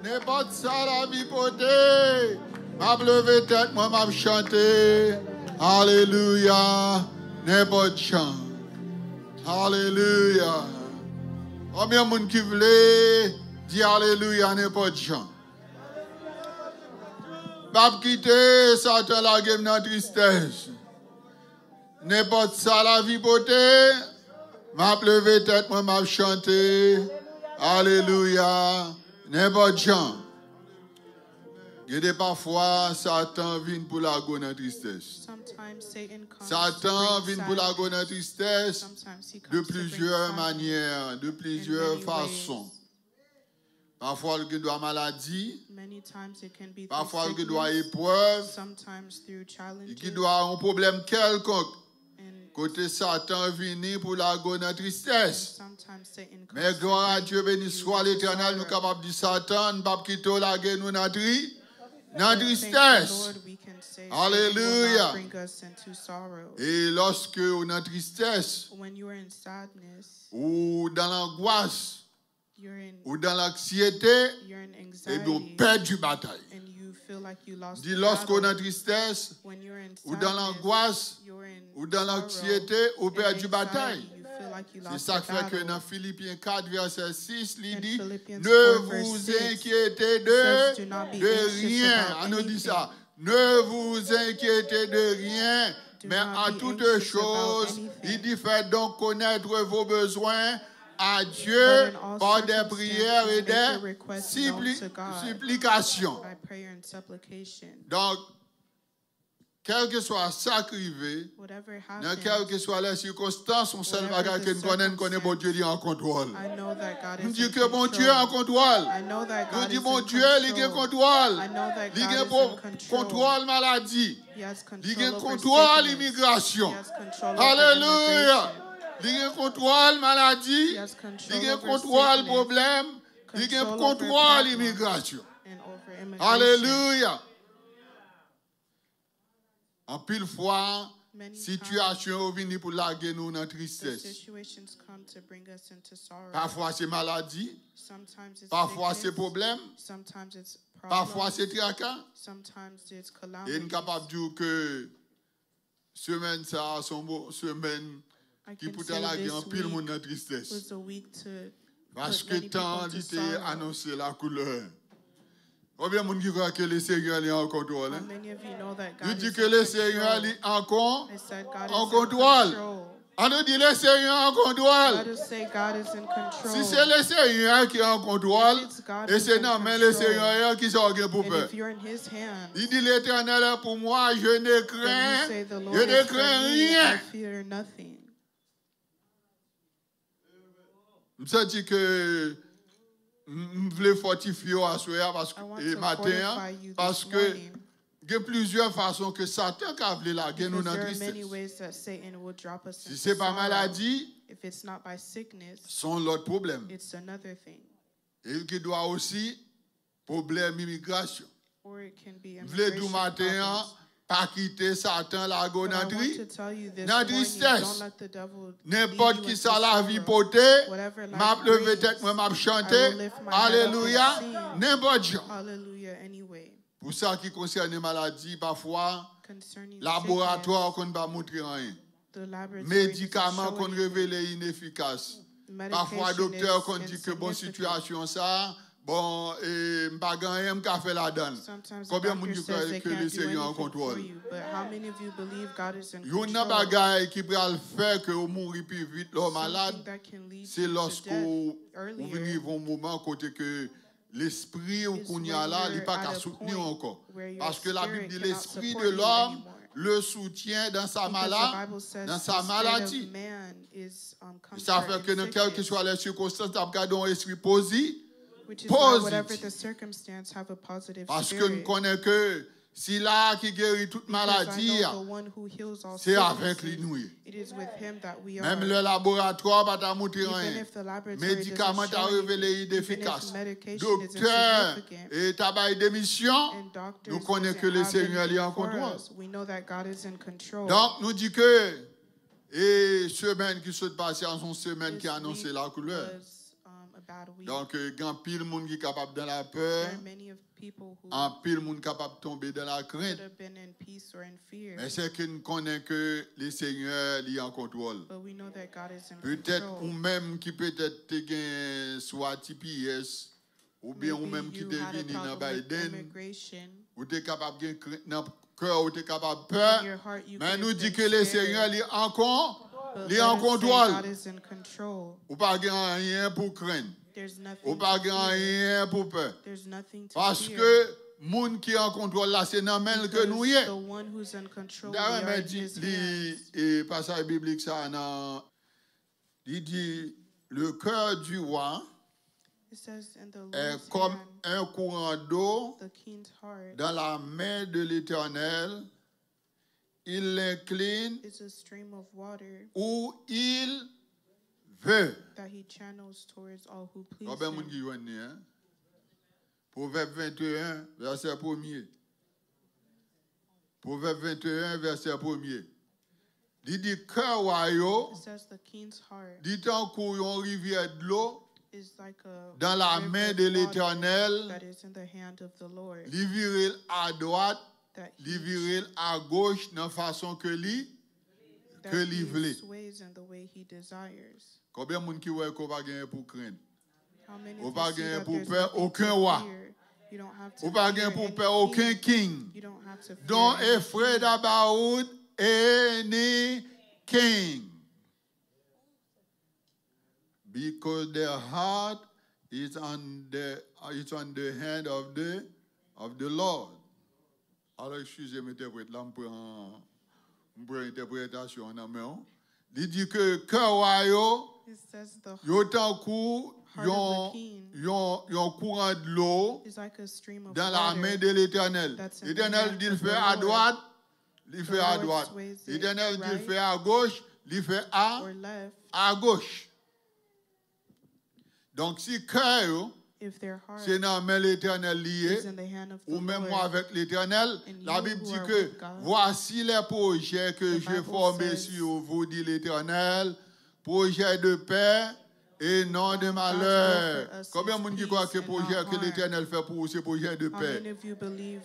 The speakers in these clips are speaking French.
N'importe ça la vie potée. M'a levé tête, moi m'a chanté. Alléluia. N'importe chant. Alléluia. Combien de monde qui voulait dire Alléluia n'importe chant? Pas quitter Satan la game dans tristesse. N'importe ça la vie potée. M'a levé tête, moi m'a chanté. Alléluia. N'importe chant. Il y a parfois Satan vient pour la go dans tristesse. Satan vient pour la go dans tristesse de plusieurs manières, de plusieurs façons. Parfois il doit maladie, parfois il doit épreuve, il doit un problème quelconque. Côté Satan vient pour la go dans tristesse. Mais gloire à Dieu, béni soit l'Éternel, nous sommes capables de dire Satan, nous ne pouvons pas quitter la guerre, nous dans tristesse. Alléluia. Et lorsque nous dans tristesse, ou dans l'angoisse, ou dans l'anxiété, et bien on perd du bataille. Dit lorsque nous dans tristesse, ou dans l'angoisse, ou dans l'anxiété, ou perd du bataille. C'est ça qui fait que dans Philippiens 4, verset 6, il dit, ne vous inquiétez de rien. On nous dit ça. Ne vous inquiétez de rien, mais en toutes choses, il dit, faites donc connaître vos besoins à Dieu par des prières et des supplications. Donc, quel que soit ça qui arrive, dans quelles que soient les circonstances, on seul bagage que nous connaît bon Dieu est en contrôle. Nous disons que bon Dieu est en contrôle. Nous disons bon Dieu il est en contrôle. Il est en contrôle maladie. Il est en contrôle immigration. Alléluia. Il est en contrôle maladie. Il est en contrôle problème. Il est en contrôle immigration. Alléluia. En pile fois, situation vient pour laguer nous dans la tristesse. Parfois c'est maladie, parfois c'est problème, parfois c'est tracas. Et nous sommes capables de dire que semaine ça, semaine qui peut laguer en pile monde dans la tristesse. Parce que tant d'ité annoncé la couleur. Combien de gens qui croient que le Seigneur est en contrôle? Nous disons que le Seigneur est en contrôle. On nous dit le Seigneur est en contrôle. Si c'est le Seigneur qui est en contrôle, et c'est non, mais le Seigneur qui s'orgue pour peur. Il dit l'Éternel est pour moi, je ne crains rien. Je me sens que je voulais fortifier à soir et matin parce que il y a plusieurs façons que Satan a voulu la guerre nous dans la tristesse. Si ce n'est pas maladie, c'est l'autre problème. Et qui doit aussi problème immigration. Je voulais du matin pas quitter Satan la gonadrie, dans tristesse. N'importe qui ça la vie potée, m'a levé tête, moi m'a chanté, alléluia, n'importe qui. Pour ça qui concerne les maladies, parfois, laboratoire qu'on ne va pas montrer rien. Médicaments qu'on révèle inefficaces. Parfois, docteur qu'on dit que bonne situation ça, bon, et m'pas gagné m'ka fait la donne. Combien de monde croit que le Seigneur est en contrôle? Il y a un bagage qui peut faire que vous mourrez plus vite l'homme malade. C'est lorsque vous vivez un moment côté que l'esprit qu'on y a là, il n'est pas qu'à soutenir encore. Parce que la Bible dit l'esprit de l'homme le soutient dans sa maladie. Ça fait que dans quelles que soient les circonstances, tu as gardé un esprit positif. Parce que nous connaissons que si là qui guérit toute maladie, c'est avec lui. Même le laboratoire va t'a montré rien. Médicaments t'a révélé inefficace. Docteur et tabac d'émission, nous connaissons que le Seigneur est en contrôle. Donc nous disons que et semaine qui se passe, c'est une semaine qui a annoncé la couleur. Donc, grand pile monde qui est capable dans la peur, en pile monde capable de tomber dans la crainte. Mais c'est que nous connaissons que le Seigneur est en contrôle. Peut-être ou même qui peut-être soit TPS, ou bien ou même qui devine dans Biden, ou tu es capable de dans cœur, ou tu es capable de peur. Mais nous dit que le Seigneur est en contrôle. Ou pas rien pour craindre. Ou pas rien pour peur. Parce que monde qui est en contrôle là, c'est dans même que nous y est. D'ailleurs, mais dit passage biblique ça il dit le cœur du roi est comme un courant d'eau dans la main de l'Éternel. Il l'incline où il veut. Combien de monde qui joignent, hein? Proverbe 21, verset 1er. Proverbe 21, verset 1er. Il dit cœur royaux, dit en courant rivière de l'eau dans la main de l'Éternel, l'ivire à droite, l'ivire à gauche, de façon que lui veut. Combien de monde qui voit qu'on va gagner pour craindre? On va gagner pour peur aucun roi. On va gagner pour peur aucun king. Don't afraid about any king. Because their heart is on the hand of the Lord. Alors, excusez-moi, interprète là, on prend interprétation en amont. Il dit que cœur royaux, yo tant coup, yon courant de l'eau dans la main de l'Éternel. L'Éternel dit le fait à droite, il fait à droite. L'Éternel dit le fait à gauche, il fait à gauche. Donc si cœur c'est dans la main de l'Éternel lié, ou même moi avec l'Éternel, la Bible dit que voici les projets que j'ai formés sur vous, dit l'Éternel, projets de paix et non de malheur. Combien de monde qui croit que le projet que l'Éternel fait pour vous, c'est projet de paix?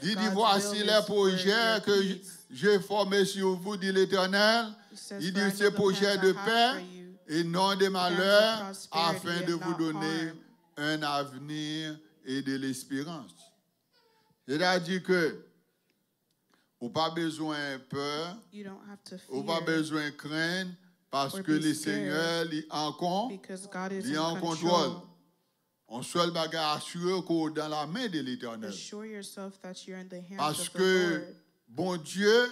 Il dit voici les projets que j'ai formés sur vous, dit l'Éternel. Il dit c'est projet de paix et non de malheur, afin de vous donner un avenir et de l'espérance. C'est-à-dire que vous n'avez pas besoin de peur, vous n'avez pas besoin de craindre, parce que le Seigneur est en contrôle. On seul bagage assuré qu'on est dans la main de l'Éternel. Parce que bon Dieu,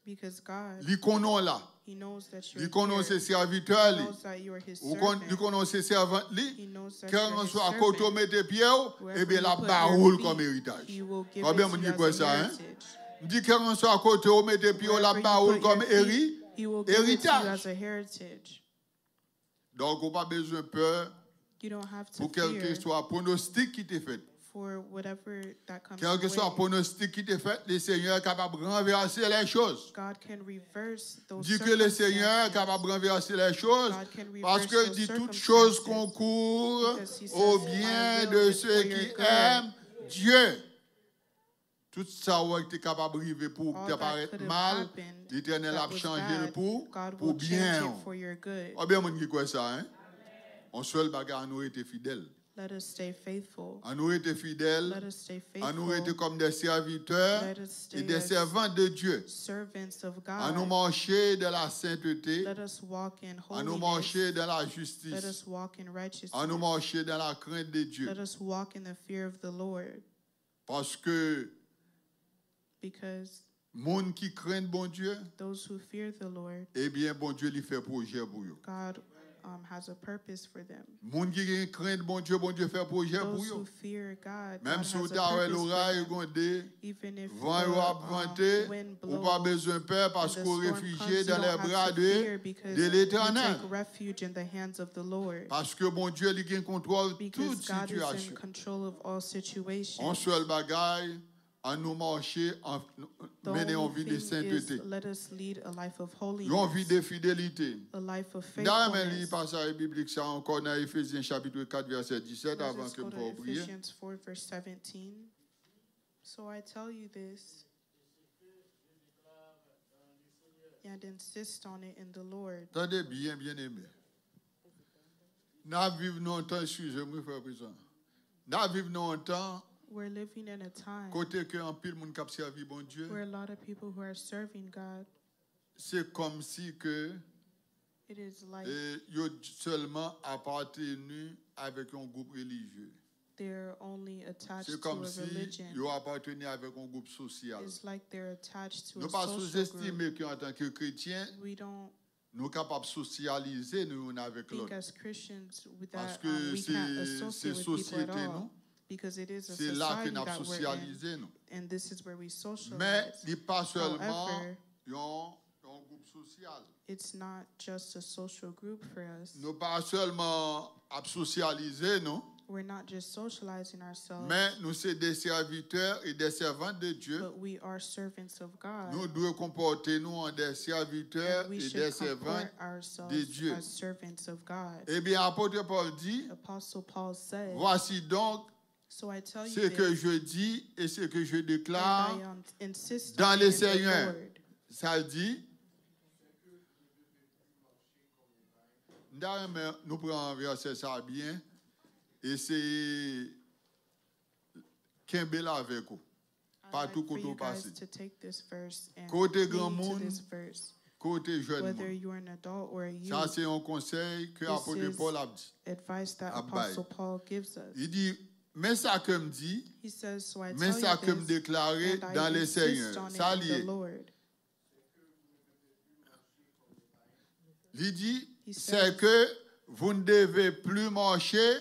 il connaît là. Il connaît ses serviteurs, il connaît ses servantes, quand on soit à côté de tes pieds, et bien la baroule comme héritage. Combien on dit quoi ça, hein? On dit quand on soit à côté de tes pieds, la baroule comme héritage. Donc, on n'a pas besoin de peur pour quel que soit le pronostic qui t'est fait. Quel que soit le pronostic qui t'est fait, le Seigneur est capable de renverser les choses. Dit que le Seigneur est capable de renverser les choses parce que dit toutes choses concourent au bien de ceux qui aiment Dieu. Tout ça est capable de arriver pour te paraître mal, l'Éternel a changé pour bien. Oh bien, on dit quoi ça, hein? On seul bagarre nous était fidèles. Let us stay faithful. À nous être fidèles, à nous être comme des serviteurs et des servants de Dieu. À nous marcher dans la sainteté, à nous marcher dans la justice, à nous marcher dans la crainte de Dieu. Parce que monde qui craignent bon Dieu, eh bien bon Dieu lui fait projet pour eux. Has a purpose for them. Moun qui craint bon Dieu fait projet pour eux. Même si vous avez l'oreille gondé, vent ou avanté, ou pas besoin de peur parce qu'on réfugié dans les bras de l'Éternel. Parce que bon Dieu il contrôle toute situation. En seul bagaille, à nous marcher, mener une vie de sainteté, let us lead a life of holiness, une vie de fidélité. a life of Dans le faithfulness. passage biblique, ça encore dans Éphésiens chapitre 4, verset 17, Let's avant just que go nous to prier. Ephesians 4, verse 17. So I tell you this, and insist on it in the Lord. Attendez bien, bien aimé. Nous vivons un temps, excusez-moi, frère président. Nous vivons un temps, We're living in a time côté que un pile monde qui servi bon Dieu, where a lot of people who are serving God, c'est comme si que it is like ils seulement appartenu avec un groupe religieux. they're only attached C'est to comme a si religion. ils appartenaient avec un groupe social. It's like they're attached to Nous a ne pas social sous-estimer group. qu'en tant que chrétiens, We don't nous sommes capables de socialiser nous avec think l'autre. as Christians Parce that que we can't c'est associate with people société, at all, non? because it is a C'est là que society nous that we're in, socialisé nous. and this is where we Mais socialize. il n'est pas seulement However, un groupe social. it's not just a social group for us. Nous pas seulement à socialiser nous, We're not just socializing ourselves, mais nous sommes des serviteurs et des servantes de Dieu. but we are servants of God. Nous devons comporter nous en des serviteurs And we et should des servantes comport ourselves de Dieu. as servants of God. Eh bien, apôtre Paul dit, Apostle Paul said, voici donc so I tell ce you que this, je dis et ce que je and déclare I insist dans on le it in the Seigneur. Lord. Ça dit, nous prenons un verset ça bien et c'est Kembel avec vous. I'd Partout like for côté you guys passé. to take this verse and Côté cling grand to monde, this verse, côté jeune whether monde. you're an adult or a youth. Ça, c'est un conseil que This l'apôtre is Paul a dit. advice that Abaye. Apostle Paul gives us. Il dit, mais ça que me dit, He says, so I mais tell ça you que me this, déclarer and I dans le insist Seigneur. on it Ça in the lié. Lord. Il dit, He c'est says- que vous ne devez plus marcher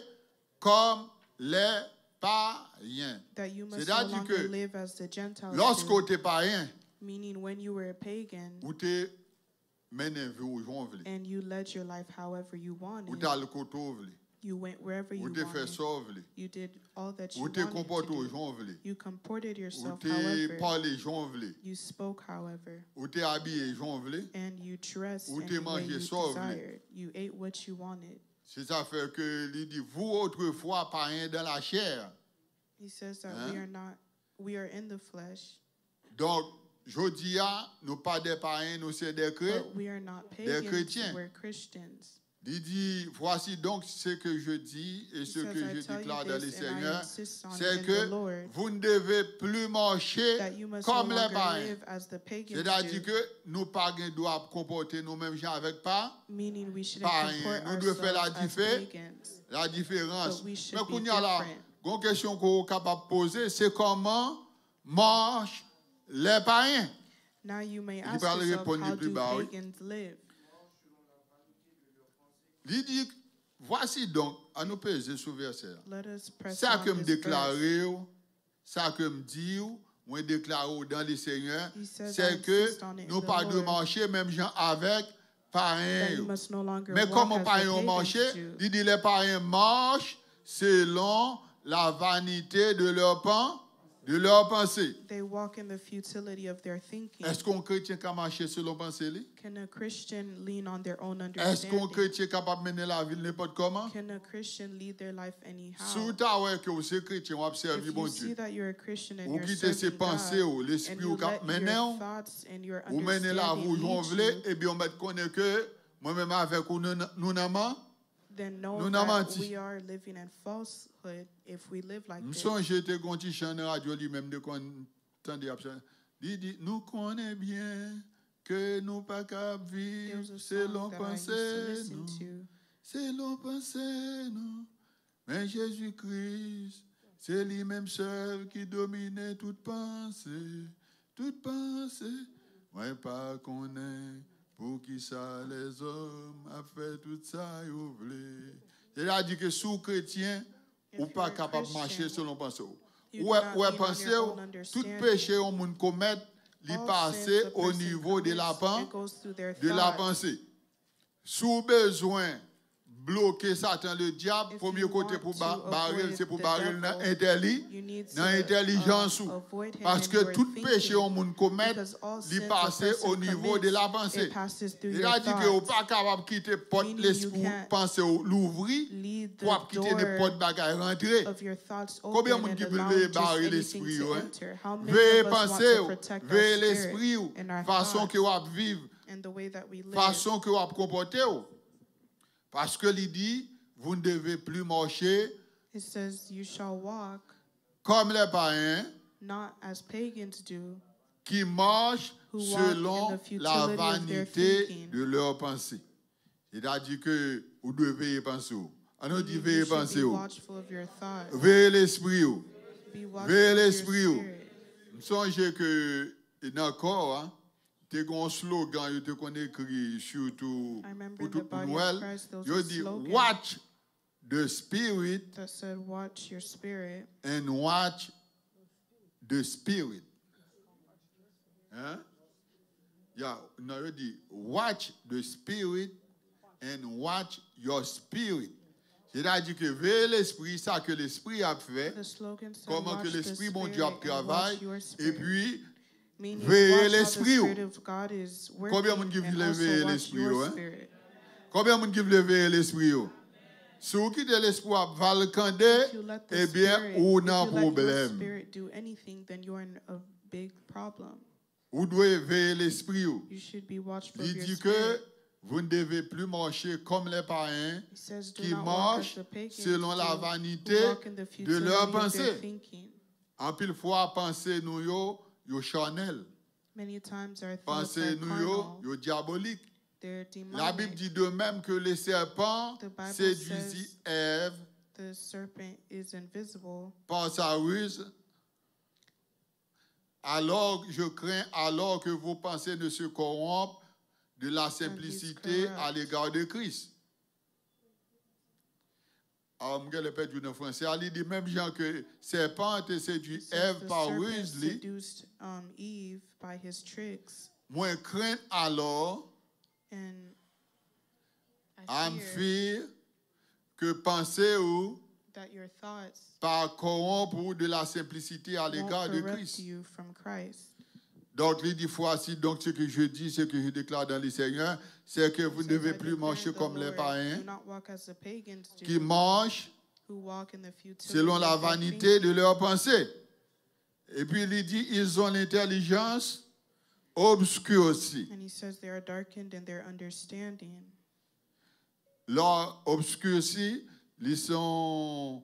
comme les païens. That you must no C'est-à-dire longer que live as the Gentiles lorsque do, tu es païen, meaning when you were a pagan ou tu mènes où vous voulez, and you led your life however you ou wanted, tu as le côté où vous voulez, you went wherever you ou tu fais wanted, ça où vous voulez, you did all that you ou tu wanted comportes to où do. vous voulez, You comported ou yourself, tu however, parles où vous voulez, you spoke, however, ou tu es habillé où vous voulez. and you dressed Ou any t'es way mangé you ça, vous voulez. desired. You ate what you wanted. C'est ça fait que il dit, vous autrefois païens dans la chair. He says that Hein? we are in the flesh, Donc, je dis, nous pas des païens, nous c'est des chrétiens. but we are not pagans, chrétiens. we're Christians. Il dit, voici donc ce que je dis et He ce says, que I je tell déclare you dans le this, and I Seigneur, insist on it c'est in the que Lord, vous ne devez plus marcher that you must comme no les longer païens. live as the pagans C'est-à-dire do, que nous pas doivent comporter nous-mêmes gens avec pas meaning we shouldn't païens. comport Nous devons faire ourselves as pagans. la différence. But we should Mais be qu'on y a là, different. une question qu'on est capable de poser, c'est comment marchent les païens. Now you may Il ask parle yourself, répondre how plus do bas, oui. pagans live? Il dit, voici donc, à nous peser sur verset. Let us press Ça on que me this verse. déclaré, ça que me dit, moi déclaré dans le Seigneur, He says, I c'est que insist on it in nous the pas de Lord, marcher même gens avec that you païens. must no longer Mais walk comment as the païens pagans marcher? do. Il dit les païens marchent selon la vanité de leur pensée. They walk in the futility of their thinking. Est-ce qu'un chrétien peut marcher selon pensée? Can a Christian lean on their own Est-ce qu'un understanding? chrétien est capable de mener la vie n'importe comment? Can a Christian lead their life anyhow? Si tu as que vous êtes chrétien, vous observez If bon you see Dieu. that you're a Christian and Vous you're quittez ces serving pensées, God, l'esprit and au you cap let maintenant, your thoughts and your vous menez là, vous understanding jouez, lead you, et bien on met connaît que moi-même avec vous, nous n'avons. then know Nous that n'avons we are living in falsehood if we live like Je this. songe j'étais quand il chante radio lui-même de quand entendait absent. Il dit nous connaissons bien que nous pas capables There vivre was a selon song that I used to pensée listen nous. to. Selon pensée nous. Mais Jésus-Christ, c'est lui-même seul qui domine toute pensée. Toute pensée. Moi pas connaît. Pour qui ça les hommes a fait tout ça, vous voulez. C'est-à-dire que sous chrétien, ou pas capable de marcher selon pensée. Ou pensée, tout péché au monde commet, il passe au niveau de la pensée. Sous besoin bloquer Satan le diable, premier côté pour barrer, c'est pour barrer dans l'intelligence. Parce que tout péché au monde commet, il passe au niveau de la pensée. Il a dit que vous n'êtes pas capable de quitter porte l'esprit, penser l'ouvrir, pour quitter les portes bagailles rentrer. Combien de monde qui veut barrer l'esprit? Veuillez penser, veuillez l'esprit, façon que vous vivez, façon que vous comportez. Parce que il dit, vous ne devez plus marcher comme les païens qui marchent selon la vanité de leurs pensées. C'est-à-dire que vous devez y penser. On nous dit, veillez penser. Veillez l'esprit. Veillez l'esprit. Je songe que dans le corps, tu as un slogan, tu as écrit surtout pour tout Noël. Il dit, watch the spirit and watch the spirit. Hein? Yeah, no, il dit, watch the spirit and watch your spirit. C'est-à-dire que veillez l'esprit, ça que l'esprit a fait, comment que l'esprit, mon Dieu, travaille, et puis, veillez l'esprit. Combien de monde qui veut veiller l'esprit? Combien de monde qui veut veiller l'esprit? Si vous quittez l'esprit à valcander, eh bien, on a un problème. Vous devez veiller l'esprit. Il dit que vous ne devez plus marcher comme les païens qui marchent selon la vanité de leurs pensées. En pile fois, pensez nous yo charnel. Pensez nous yo diabolique. La Bible dit de même que les serpents séduisent Ève par sa ruse. Alors, je crains alors que vos pensées ne se corrompent de la simplicité à l'égard de Christ. Alors, je vais dire en français, il dit même gens que serpent te séduit Ève par ruse, moi crains alors à me faire que penser ou par corrompre de la simplicité à l'égard de Christ. Donc, il dit, voici donc ce que je dis, ce que je déclare dans le Seigneur, c'est que vous ne devez plus marcher comme les païens qui marchent selon la vanité de leurs pensées. Et puis, il dit, ils ont l'intelligence obscure aussi. Leur obscurci, ils sont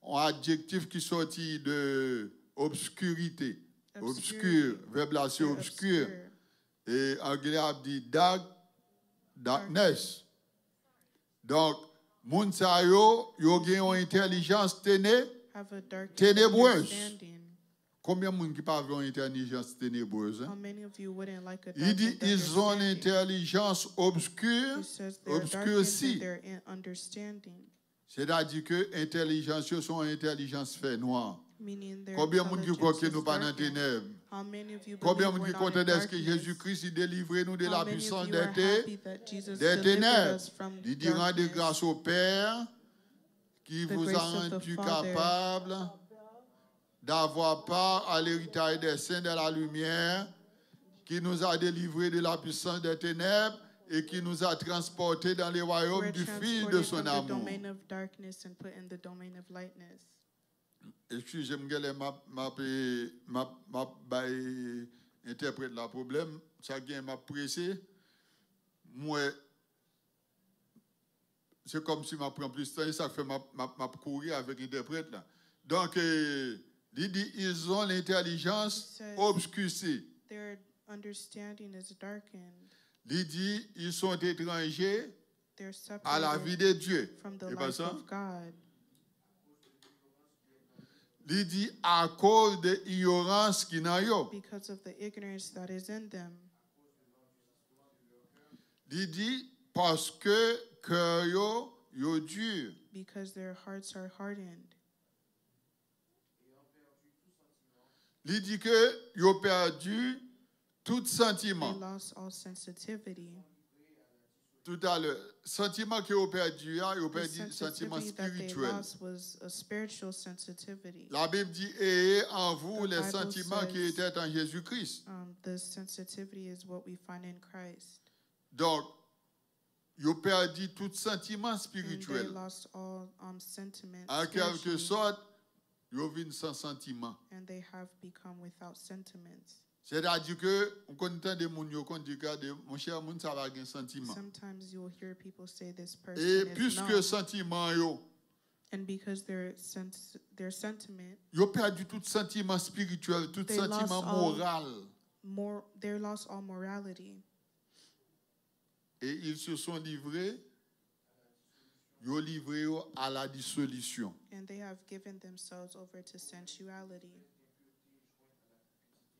un adjectif qui sortit de obscurité. Obscur, verblation obscure. Et anglais a dit darkness. Donc, moun sa yo gen une intelligence ténébreuse. Combien de monde qui parle d'une intelligence ténébreuse? Il dit ils ont l'intelligence obscure, obscurcie. C'est-à-dire que l'intelligence, sont intelligence fait noire. Combien de monde qui croit que nous pas dans les ténèbres? Combien de monde qui croit que Jésus-Christ délivre nous de la puissance des ténèbres? Il dit rendez grâce au Père qui vous a rendu capable d'avoir part à l'héritage des saints de la lumière, qui nous a délivrés de la puissance des ténèbres et qui nous a transportés dans les royaumes du Fils de son amour. Excusez-moi, ma interprète le problème. Ça vient m'a pressé. Moi, c'est comme si je prends plus de temps et ça fait ma courir avec l'interprète là. Donc, il dit, ils ont l'intelligence obscurcie. Il dit, ils sont étrangers à la vie de Dieu. C'est pas ça? Il dit, à cause de l'ignorance qui n'a yo. Il dit, parce que cœur yo dur. Because their hearts are hardened. Il dit que ils ont perdu tout sentiment. They lost all sensitivity. tout à l'heure, sentiment que vous perdu, vous perdu sentiment spirituel. La Bible dit ayez en vous les sentiments qui étaient en Jésus-Christ. Donc, vous perdu tout sentiment spirituel. En quelque sorte, vous vivez sans sentiment. C'est-à-dire que, on entend des gens qui disent, mon cher, mon ça va avoir un sentiment. Et puisque sentiment, and because their sentiment, ils ont perdu tout sentiment spirituel, tout sentiment moral. They lost all morality. Et ils se sont livrés, à la dissolution. And they have given themselves over to sensuality.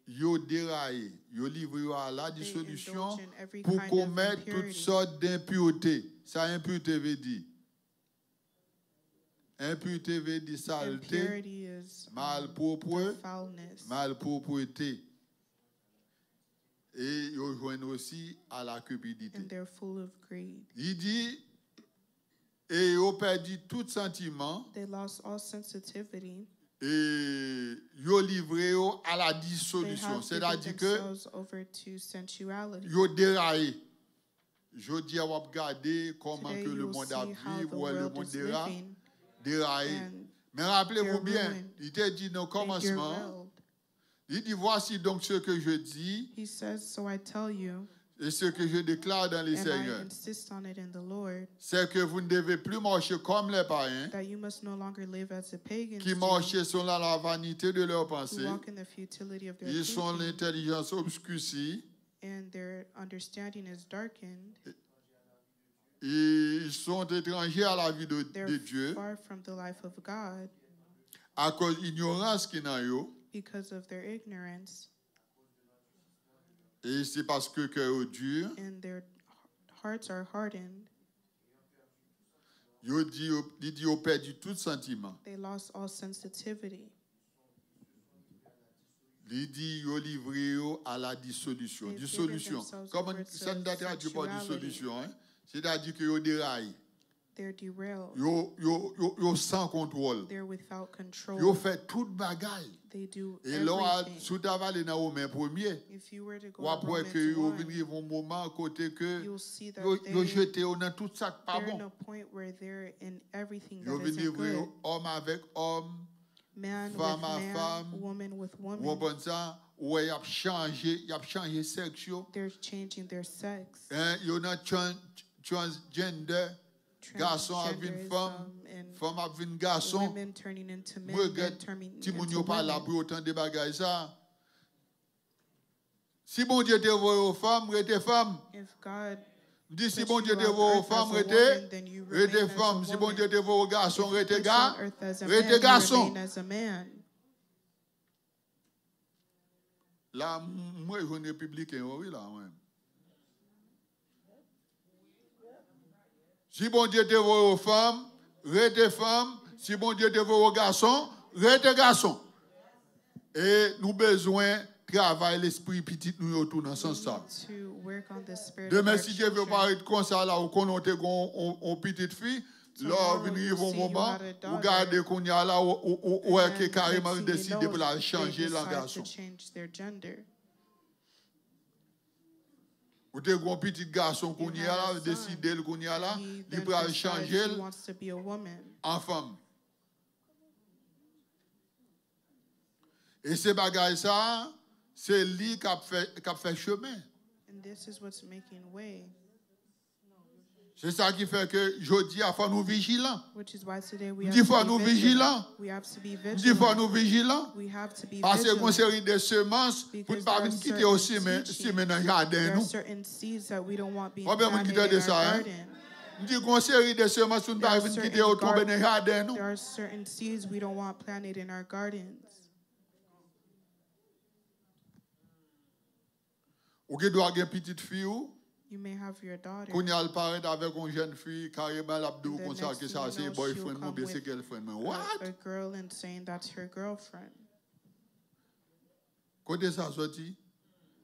Ils ont déraillé, ils ont livré à la dissolution pour commettre toutes sortes d'impuretés. Ça, impureté veut dire. Impureté veut dire saleté, malpropreté. Et ils rejoignent aussi à la cupidité. And they're full of greed. Il dit, et ils ont perdu tout sentiment. They lost all sensitivity. Et ils ont livré à la dissolution. C'est-à-dire que ils ont déraillé. Je dis à vous regarder comment que le monde a vécu, le monde déraillé. Mais rappelez-vous bien, il t'a dit dans le commencement, il dit voici donc ce que je dis. He says, so I tell you, et ce que je déclare dans les Seigneurs, c'est que vous ne devez plus marcher comme les païens qui marchaient selon la vanité de leurs pensées. Ils sont l'intelligence obscurcie. Ils sont étrangers à la vie de Dieu à cause de l'ignorance qu'ils ont. Because of their ignorance. Et c'est parce que cœur dur. And their hearts are hardened. Ils ont perdu tout sentiment. They lost all sensitivity. Ils ont livré à la dissolution. Dissolution. Comment ça ne traduit pas dissolution, hein? C'est-à-dire qu'ils ont déraillé. They're derailed. Ils sans contrôle. They're without control. Ils fait toute bagaille. They do et là, sous d'aller dans Romains premier, ou après que ils vivent un moment côté que ils jeté dans tout ça pas bon. Ils vivent homme avec homme, femme à femme, ou bon ça, ou ils ont changé sexe. They're changing their sex. Ils ont transgender. Garçon avec une femme, femme avec une garçon. Moi, si mon yo pas là pour autant de bagages ça. Si bon Dieu te voit aux femmes, restez femme. Dis si bon Dieu te voit aux femmes, restez femme. Si bon Dieu te voit aux garçons, restez garçon. Là, moi, je suis un républicain, oui, là, moi. Si bon Dieu te voit aux femmes, restez femmes. Si bon Dieu te voit aux garçons, restez garçons. Et nous avons besoin de travailler l'esprit petit nous autour dans ce sens. Demain, si Dieu veut paraître comme ça, là, ou qu'on a une petite fille, là, il arrive un moment, vous regardez qu'on y a là, ou est carrément décidé pour la changer la garçon. Ou t'es un petit garçon qu'on y a là, décidé qu'on y a là, il peut changer en femme. Et ces bagages ça, c'est lui qui a fait chemin. C'est ça qui fait que je dis à fois nous vigilants. Il faut nous vigilants. Il faut nous vigilants. Parce qu'il y a une série de semences pour ne pas quitter aussi dans le jardin. On peut pas quitter de ça. Il y a une série de semences pour ne pas quitter tomber dans le jardin. There are certain seeds we don't want planted in our gardens. Ou qui doit avoir une petite fille. You may have your daughter. Quand elle parle avec une jeune fille, carrément l'abdou comme ça que ça c'est boyfriend ou bien c'est girlfriend. What? A girl and saying that's her girlfriend. Quand ça sorti?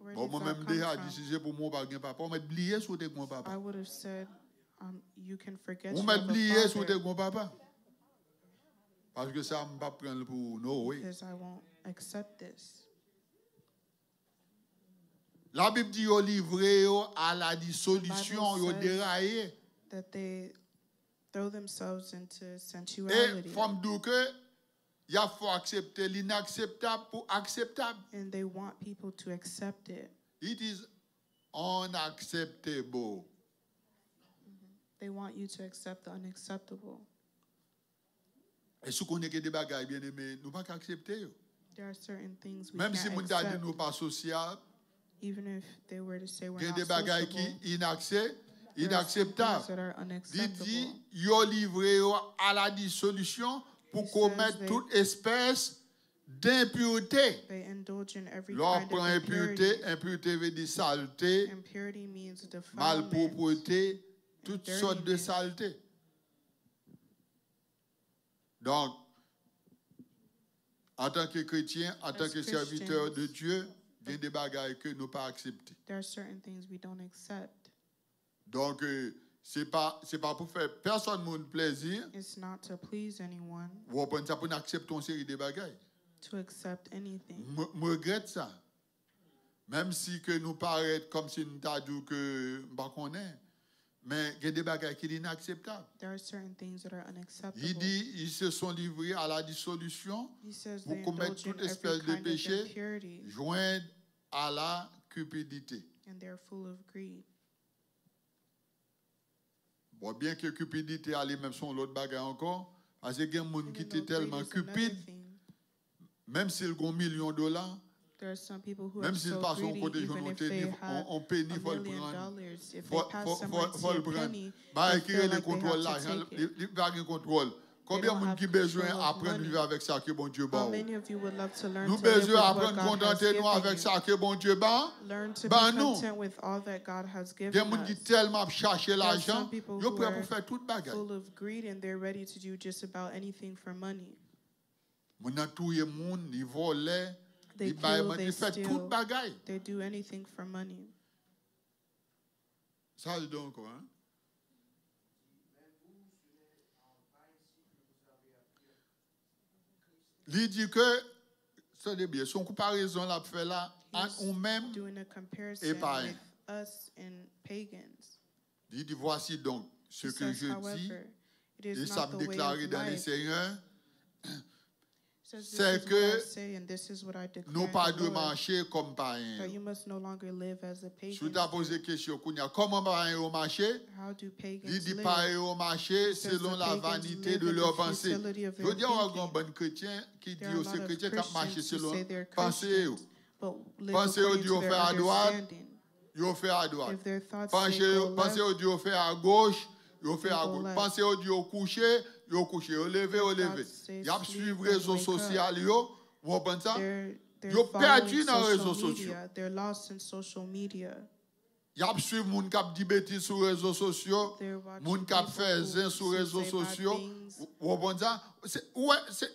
Bon, moi-même déjà dit si c'est pour moi pas gain papa, on m'a oublié sur tes grands papa. I would have said, you can forget On you m'a have a oublié sur tes father grands papa. Parce que ça me pas prendre pour no way. because I won't accept this. La Bible dit au livré à la dissolution, au déraillé. That they throw themselves into Et sensuality. femme d'où que il faut accepter l'inacceptable pour acceptable. And they want people to accept it. It is unacceptable. They want you to accept the unacceptable. Et ce qu'on est que des bagages bien aimés, nous pas accepter. There are certain things we Même si can't nous dit accept, nous pas sociables, even if they were to say we're il y a not des bagages qui sociable. inacceptables. That are Il unacceptable. dit yo livré à la dissolution pour commettre toute espèce d'impureté. They indulge in every L'on kind prend of impurity. impureté, impureté veut dire saleté, Impurity means defilement, malpropreté, toutes sortes de saleté. Donc, en tant que chrétien, en tant que serviteur de Dieu, il y a des bagages que nous pas accepter. There are certain things we don't accept. Donc, c'est pas pour faire personne mon plaisir. It's not to please anyone, Vous prenez ça pour accepter une série de bagages. to accept anything. Je regrette ça. Même si que nous paraît comme si nous t'avons dit que nous connaissons. Mais il y a des bagages qui sont inacceptables. There are certain things that are unacceptable. Il dit ils se sont livrés à la dissolution He says pour they commettre indulge in toute espèce every de kind of péché, impurity, joindre à la cupidité. and they're full of greed. Bon, bien que cupidité allait même son l'autre bagage encore, parce qu'il y a des gens qui Even étaient though tellement greed is another cupides, thing, même s'ils ont $1 million, there are some people who même are s'ils so passent au greedy, côté, even if they have on pénit, il faut $1 le million, prendre. if they Faut pass someone le a prendre. penny, Bah, they qui feel le like they contrôle have to l'argent, take it. il va contrôle. Combien de don't monde qui have besoin control of apprendre à money. vivre avec ça que bon Dieu How bat? many of you would love to learn Nous to live with besoin what apprendre à God has contenter nous given avec you? ça que bon Dieu bat. Learn to Ben be nous. content with all that God has Il y a given des gens qui us. tellement chercher There are l'argent, some people ils sont who prêts are pour faire toute bagaille. full of greed and they're ready to do just about anything for money. Mon entouillé monde, ils volent, They ils kill, they ils font toute steal, bagaille. they do anything for money. Ça c'est donc quoi? Hein? Il dit que, ça c'est bien, son comparaison l'a fait là, entre nous-mêmes, Doing a comparison et païens. with us and pagans. Il dit voici donc ce He que says, je dis, however, it et is ça not me the way déclaré of dans les life. Seigneurs, Says, this c'est is what I que say and this is what I declare nous in pas the de Lord, marcher comme that païens. you must no longer live as a Si pagan. tu as posé question, comment païens au marché? How do Il pagans dit live? païens au marché says selon the la pagans vanité live de in leur the pensée. futility of Je their veux dire, il y a un thinking. bon chrétien qui dit There are a aux lot of chrétiens qui marchent Christians who selon say they're pensée. Christians, but live Pensez au according Dieu to their fait à droite, understanding. ils fait à droite. If their thoughts say go Pensez au left, Dieu fait à gauche, ils fait à go gauche. left. Pensez au Dieu couché, ils couché, au levé, au levé. Ils ont suivi les réseaux sociaux, vous pensez ça? they're Ils ont perdu following dans les réseaux social sociaux. media. They're lost in social media. Ils ont suivi les gens qui disent bêtises sur les réseaux sociaux, They're les watching gens qui people font who zin sur les réseaux say bad sociaux. things. Vous pensez ça?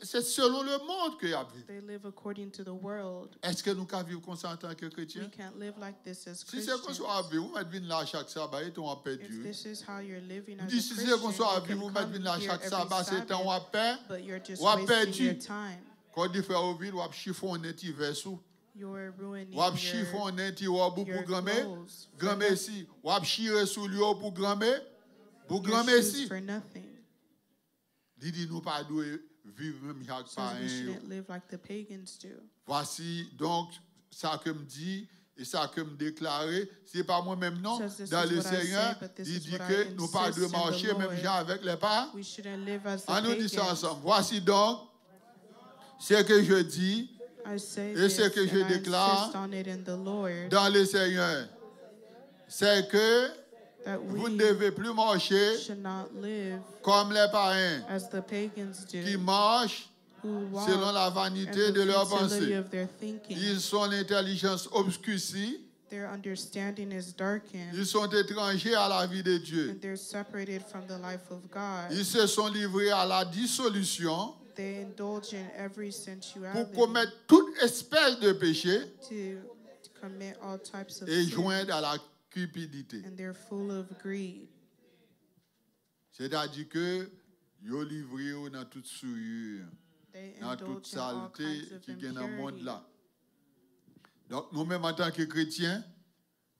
C'est selon le monde que y a vu. They live according to the world. Est-ce que nous pouvons vivre comme ça en tant que chrétiens? We can't live like this as Si c'est comme Christians. ça à vivre, vous mettez là chaque sabbat et on a If perdu. this is how you're living as a Si c'est Christian, comme ça à you vivre, can vous come mettez là here chaque every sabbat, c'est un on a Sabbath, peur. but you're just Ou a wasting perdu. your time. Quand il fait au vide, ou a chiffonné petit verso. You're ruining Ou a your chiffonné petit robe pour grammer. clothes for Grammer ici. Ou a chiré sous lui pour grammer. Pour your grammer shoes ici. for nothing. Il dit nous pas doué vivre même chaque Says we païen. shouldn't live like the pagans do. Voici donc ça que me dit et ça que me déclaré, c'est pas moi-même non, Says this dans is le what I say, Seigneur, but this il is dit what que I nous pas de insist in the marcher même Lord. gens avec les pas. We shouldn't live as the On nous dit ça pagans. ensemble. Voici donc ce que je dis I say et this ce que je and I déclare insist on it in the Lord, dans le Seigneur. C'est que that vous ne we devez plus marcher should not live comme les païens as the pagans qui do, marchent who walk selon la as vanité de the leur futility pensée. of their thinking. Ils sont l'intelligence obscurcie, Their understanding is darkened, ils sont étrangers à la vie de Dieu. and they're separated from the life of God. Ils se sont livrés à la dissolution They indulge in every pour sensuality commettre toute espèce de péché, to commit all types of et sins, joindre à la cupidité. and they're full of greed. C'est-à-dire que yo livré dans toute souillure, They dans toute indulge in all saleté kinds of qui est dans le monde impurity. là. Donc nous-mêmes en tant que chrétiens,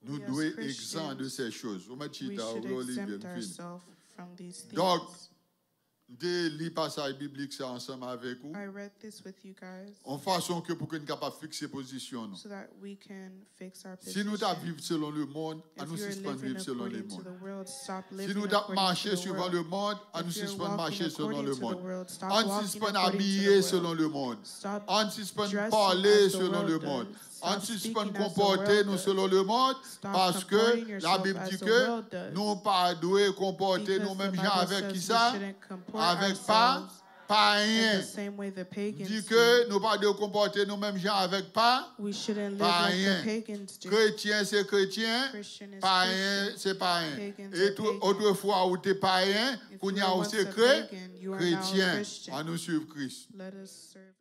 nous We as devons être Christians, exempts de ces choses. We should exempt ourselves from these things. Donc, de lire passage biblique ça ensemble avec vous. I read this with you guys En façon que pour que nous capable fixer position nous. so that we can fix our Si nous position. vivons selon le monde, à If nous you're suspendre living vivre selon le according to monde. the world, stop Si living nous according marcher to the suivant world. le monde, à nous If you're suspendre walking marcher selon according le to the monde. world, stop On walking suspend according to habiller the selon world. le monde. Stop On suspend dressing parler as the selon world le does. monde. Stop On suspend speaking as the comporter world nous does. selon le monde Stop parce que comporting la yourself Bible as dit the que world does. nous pas doués comporter Because nous-mêmes the gens Bible avec qui says ça? we shouldn't comport Avec pas ourselves in rien. the same way the pagans Dit do. que nous pas doués comporter nous-mêmes gens avec pas We shouldn't live pas like rien. the pagans do. Chrétien c'est chrétien, Christian is païen Christian. c'est païen. Pagans Et are pagans. autrefois où t'es païen, If qu'on y you a were au once a secret, pagan, you are now a chrétien, Christian. on nous suit Christ. Let us serve